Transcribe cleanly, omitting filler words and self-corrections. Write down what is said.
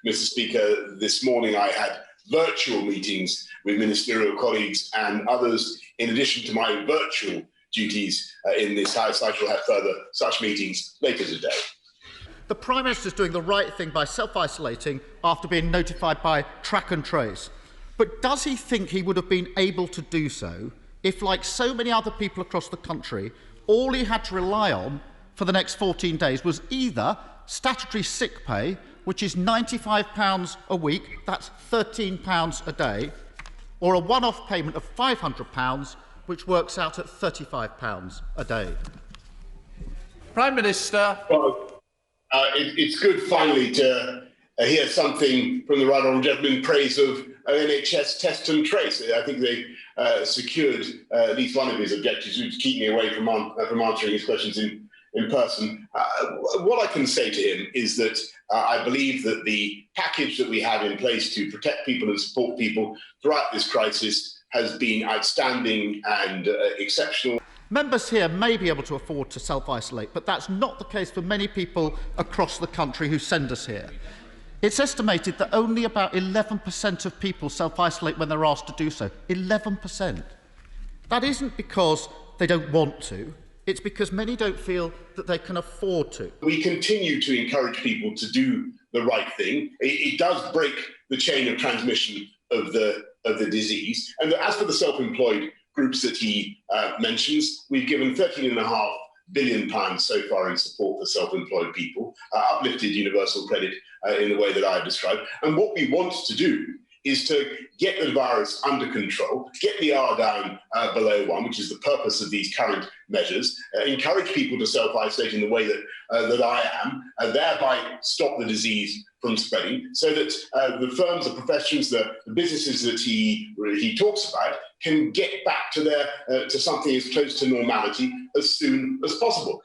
Mr. Speaker, this morning I had virtual meetings with ministerial colleagues and others in addition to my virtual duties in this House. I shall have further such meetings later today. The Prime Minister is doing the right thing by self-isolating after being notified by Track and Trace. But does he think he would have been able to do so if, like so many other people across the country, all he had to rely on for the next 14 days was either statutory sick pay, which is £95 a week, that's £13 a day, or a one-off payment of £500, which works out at £35 a day? Prime Minister. Well, it's good finally to hear something from the right honourable gentleman in praise of NHS test and trace. I think they secured at least one of his objectives, to keep me away from answering his questions in person. What I can say to him is that I believe that the package that we have in place to protect people and support people throughout this crisis has been outstanding and exceptional. Members here may be able to afford to self-isolate, but that's not the case for many people across the country who send us here. It's estimated that only about 11% of people self-isolate when they're asked to do so. 11%. That isn't because they don't want to. It's because many don't feel that they can afford to. We continue to encourage people to do the right thing. It does break the chain of transmission of the disease. And as for the self-employed groups that he mentions, we've given £13.5 billion so far in support for self-employed people, uplifted universal credit in the way that I've described. And what we want to do is to get the virus under control, get the R down below 1, which is the purpose of these current measures, encourage people to self-isolate in the way that I am, and thereby stop the disease from spreading, so that the firms, the professions, the businesses that he talks about can get back to something as close to normality as soon as possible.